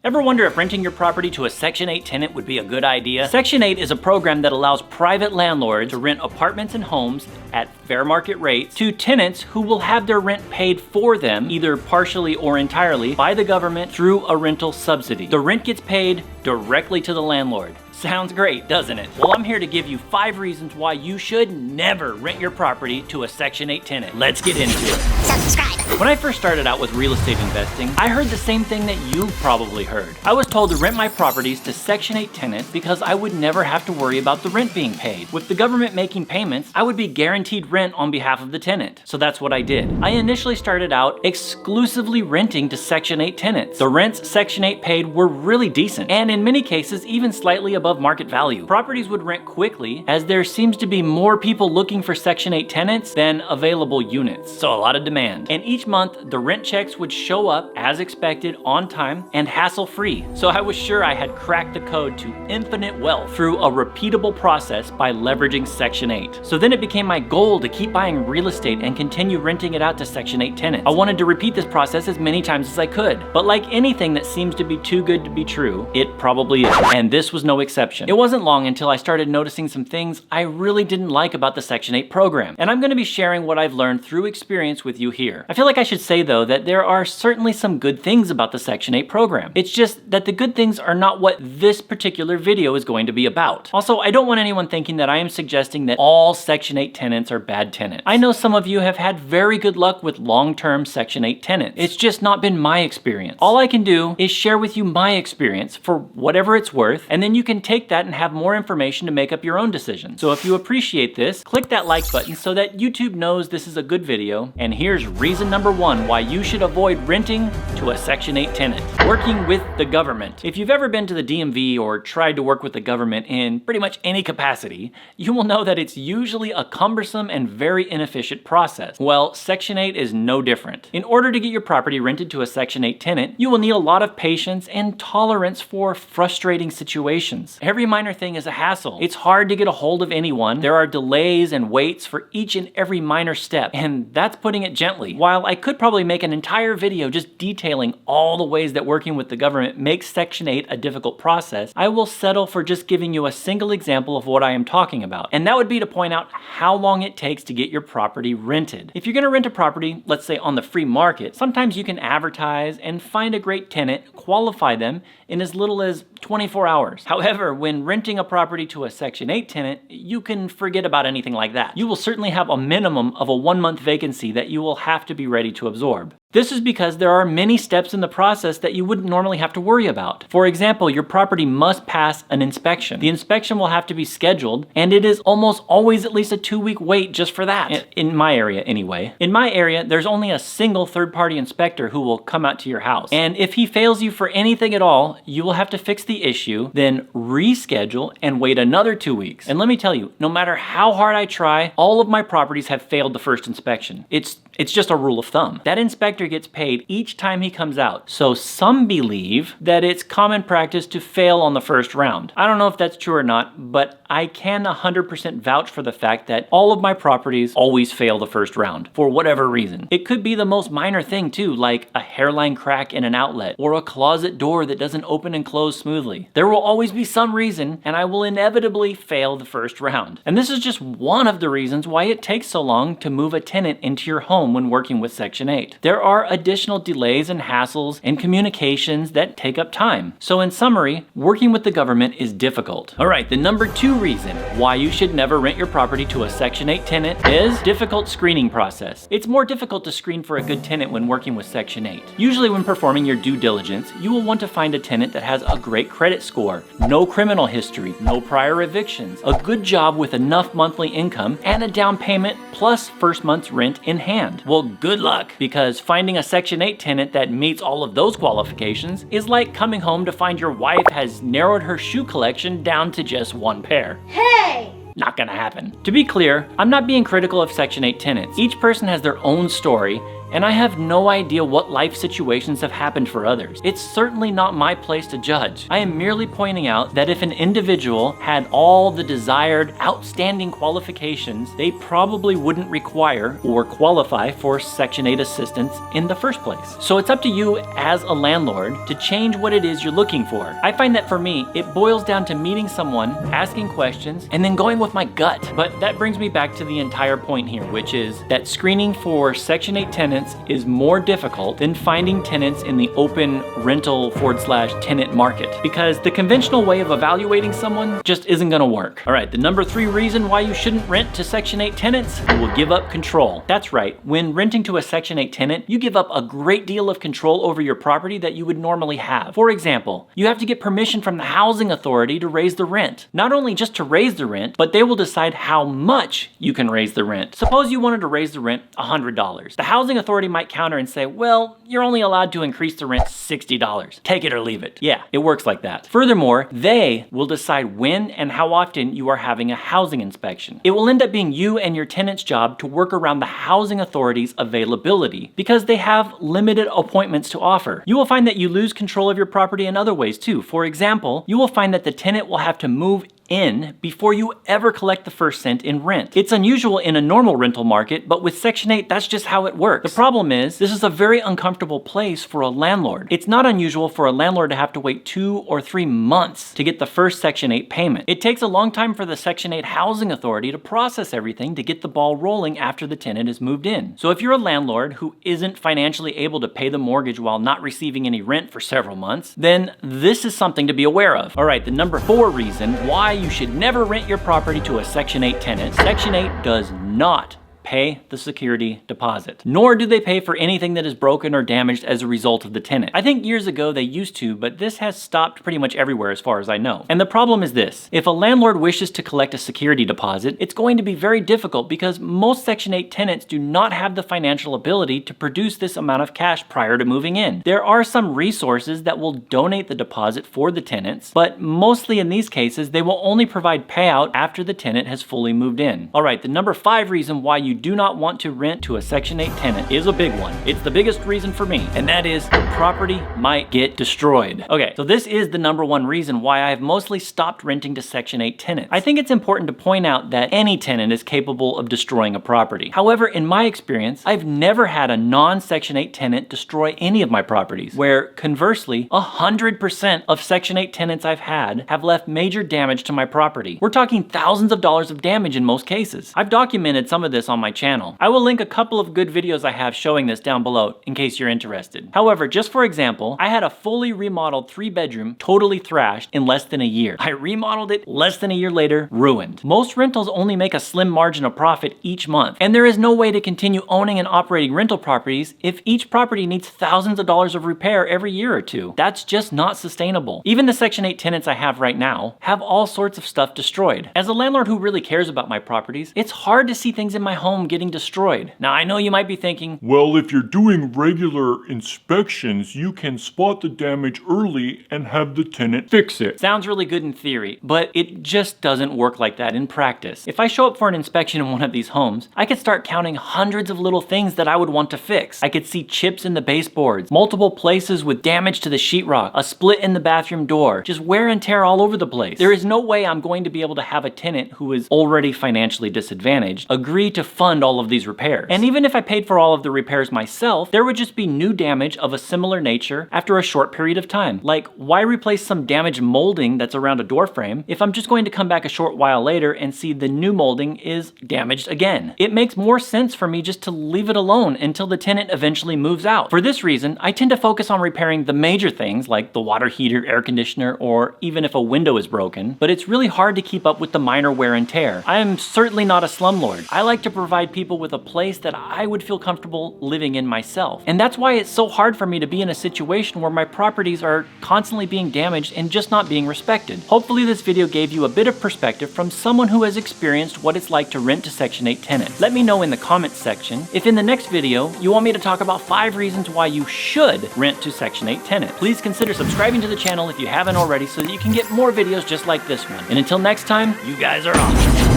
Ever wonder if renting your property to a Section 8 tenant would be a good idea? Section 8 is a program that allows private landlords to rent apartments and homes at fair market rates to tenants who will have their rent paid for them, either partially or entirely, by the government through a rental subsidy. The rent gets paid directly to the landlord. Sounds great, doesn't it? Well, I'm here to give you 5 reasons why you should never rent your property to a Section 8 tenant. Let's get into it. Subscribe. When I first started out with real estate investing, I heard the same thing that you've probably heard. I was told to rent my properties to Section 8 tenants because I would never have to worry about the rent being paid. With the government making payments, I would be guaranteed rent on behalf of the tenant. So that's what I did. I initially started out exclusively renting to Section 8 tenants. The rents Section 8 paid were really decent, and in many cases, even slightly above market value. Properties would rent quickly as there seems to be more people looking for Section 8 tenants than available units, so a lot of demand. And each month, the rent checks would show up as expected, on time, and hassle-free. So I was sure I had cracked the code to infinite wealth through a repeatable process by leveraging Section 8. So then it became my goal to keep buying real estate and continue renting it out to Section 8 tenants. I wanted to repeat this process as many times as I could. But like anything that seems to be too good to be true, it probably is. And this was no exception. It wasn't long until I started noticing some things I really didn't like about the Section 8 program. And I'm going to be sharing what I've learned through experience with you here. I feel like I should say though that there are certainly some good things about the Section 8 program. It's just that the good things are not what this particular video is going to be about. Also, I don't want anyone thinking that I am suggesting that all Section 8 tenants are bad tenants. I know some of you have had very good luck with long-term Section 8 tenants. It's just not been my experience. All I can do is share with you my experience for whatever it's worth, and then you can take that and have more information to make up your own decision. So if you appreciate this, click that like button so that YouTube knows this is a good video. And here's reason number 1 why you should avoid renting to a Section 8 tenant. Working with the government. If you've ever been to the DMV or tried to work with the government in pretty much any capacity, you will know that it's usually a cumbersome and very inefficient process. Well, Section 8 is no different. In order to get your property rented to a Section 8 tenant, you will need a lot of patience and tolerance for frustrating situations. Every minor thing is a hassle. It's hard to get a hold of anyone. There are delays and waits for each and every minor step, and that's putting it gently. While I could probably make an entire video just detailing all the ways that working with the government makes Section 8 a difficult process, I will settle for just giving you a single example of what I am talking about. And that would be to point out how long it takes to get your property rented. If you're gonna rent a property, let's say on the free market, sometimes you can advertise and find a great tenant, qualify them in as little as 24 hours. However, when renting a property to a Section 8 tenant, you can forget about anything like that. You will certainly have a minimum of a 1-month vacancy that you will have to be ready to absorb. This is because there are many steps in the process that you wouldn't normally have to worry about. For example, your property must pass an inspection. The inspection will have to be scheduled, and it is almost always at least a 2-week wait just for that. In my area, anyway. In my area, there's only a single third-party inspector who will come out to your house. And if he fails you for anything at all, you will have to fix the issue, then reschedule and wait another 2 weeks. And let me tell you, no matter how hard I try, all of my properties have failed the first inspection. It's just a rule of thumb. That inspector gets paid each time he comes out. So some believe that it's common practice to fail on the first round. I don't know if that's true or not, but I can 100% vouch for the fact that all of my properties always fail the first round, for whatever reason. It could be the most minor thing too, like a hairline crack in an outlet, or a closet door that doesn't open and close smoothly. There will always be some reason, and I will inevitably fail the first round. And this is just one of the reasons why it takes so long to move a tenant into your home when working with Section 8. There are additional delays and hassles and communications that take up time. So in summary, working with the government is difficult. All right, the number 2 reason why you should never rent your property to a Section 8 tenant is difficult screening process. It's more difficult to screen for a good tenant when working with Section 8. Usually when performing your due diligence, you will want to find a tenant that has a great credit score, no criminal history, no prior evictions, a good job with enough monthly income, and a down payment plus first month's rent in hand. Well, good luck, because finding a Section 8 tenant that meets all of those qualifications is like coming home to find your wife has narrowed her shoe collection down to just 1 pair. Hey! Not gonna happen. To be clear, I'm not being critical of Section 8 tenants. Each person has their own story, And I have no idea what life situations have happened for others. It's certainly not my place to judge. I am merely pointing out that if an individual had all the desired outstanding qualifications, they probably wouldn't require or qualify for Section 8 assistance in the first place. So it's up to you as a landlord to change what it is you're looking for. I find that for me, it boils down to meeting someone, asking questions, and then going with my gut. But that brings me back to the entire point here, which is that screening for Section 8 tenants is more difficult than finding tenants in the open rental/tenant market, because the conventional way of evaluating someone just isn't gonna work. All right, the number 3 reason why you shouldn't rent to Section 8 tenants: you will give up control. That's right, when renting to a Section 8 tenant, you give up a great deal of control over your property that you would normally have. For example, you have to get permission from the housing authority to raise the rent. Not only just to raise the rent, but they will decide how much you can raise the rent. Suppose you wanted to raise the rent $100. The housing authority might counter and say, well, you're only allowed to increase the rent $60. Take it or leave it. Yeah, it works like that. Furthermore, they will decide when and how often you are having a housing inspection. It will end up being you and your tenant's job to work around the housing authority's availability, because they have limited appointments to offer. You will find that you lose control of your property in other ways too. For example, you will find that the tenant will have to move in before you ever collect the first cent in rent. It's unusual in a normal rental market, but with Section 8, that's just how it works. The problem is, this is a very uncomfortable place for a landlord. It's not unusual for a landlord to have to wait 2 or 3 months to get the first Section 8 payment. It takes a long time for the Section 8 housing authority to process everything to get the ball rolling after the tenant is moved in. So if you're a landlord who isn't financially able to pay the mortgage while not receiving any rent for several months, then this is something to be aware of. All right, the number 4 reason why you should never rent your property to a Section 8 tenant: Section 8 does not pay the security deposit, nor do they pay for anything that is broken or damaged as a result of the tenant. I think years ago they used to, but this has stopped pretty much everywhere as far as I know. And the problem is this: if a landlord wishes to collect a security deposit, it's going to be very difficult because most Section 8 tenants do not have the financial ability to produce this amount of cash prior to moving in. There are some resources that will donate the deposit for the tenants, but mostly in these cases, they will only provide payout after the tenant has fully moved in. All right, the number 5 reason why you do not want to rent to a Section 8 tenant is a big one. It's the biggest reason for me, and that is the property might get destroyed. Okay, so this is the number 1 reason why I have mostly stopped renting to Section 8 tenants. I think it's important to point out that any tenant is capable of destroying a property. However, in my experience, I've never had a non-Section 8 tenant destroy any of my properties, where conversely, 100% of Section 8 tenants I've had have left major damage to my property. We're talking thousands of dollars of damage in most cases. I've documented some of this on my channel. I will link a couple of good videos I have showing this down below in case you're interested. However, just for example, I had a fully remodeled 3-bedroom totally thrashed in less than a year. I remodeled it, less than a year later, ruined. Most rentals only make a slim margin of profit each month, and there is no way to continue owning and operating rental properties if each property needs thousands of dollars of repair every year or two. That's just not sustainable. Even the Section 8 tenants I have right now have all sorts of stuff destroyed. As a landlord who really cares about my properties, it's hard to see things in my home getting destroyed. Now, I know you might be thinking, well, if you're doing regular inspections, you can spot the damage early and have the tenant fix it. Sounds really good in theory, but it just doesn't work like that in practice. If I show up for an inspection in one of these homes, I could start counting hundreds of little things that I would want to fix. I could see chips in the baseboards, multiple places with damage to the sheetrock, a split in the bathroom door, just wear and tear all over the place. There is no way I'm going to be able to have a tenant who is already financially disadvantaged agree to fund all of these repairs. And even if I paid for all of the repairs myself, there would just be new damage of a similar nature after a short period of time. Like, why replace some damaged molding that's around a door frame if I'm just going to come back a short while later and see the new molding is damaged again? It makes more sense for me just to leave it alone until the tenant eventually moves out. For this reason, I tend to focus on repairing the major things like the water heater, air conditioner, or even if a window is broken, but it's really hard to keep up with the minor wear and tear. I am certainly not a slumlord. I like to provide people with a place that I would feel comfortable living in myself. And that's why it's so hard for me to be in a situation where my properties are constantly being damaged and just not being respected. Hopefully this video gave you a bit of perspective from someone who has experienced what it's like to rent to Section 8 tenants. Let me know in the comments section if in the next video you want me to talk about 5 reasons why you should rent to Section 8 tenants. Please consider subscribing to the channel if you haven't already so that you can get more videos just like this one. And until next time, you guys are awesome.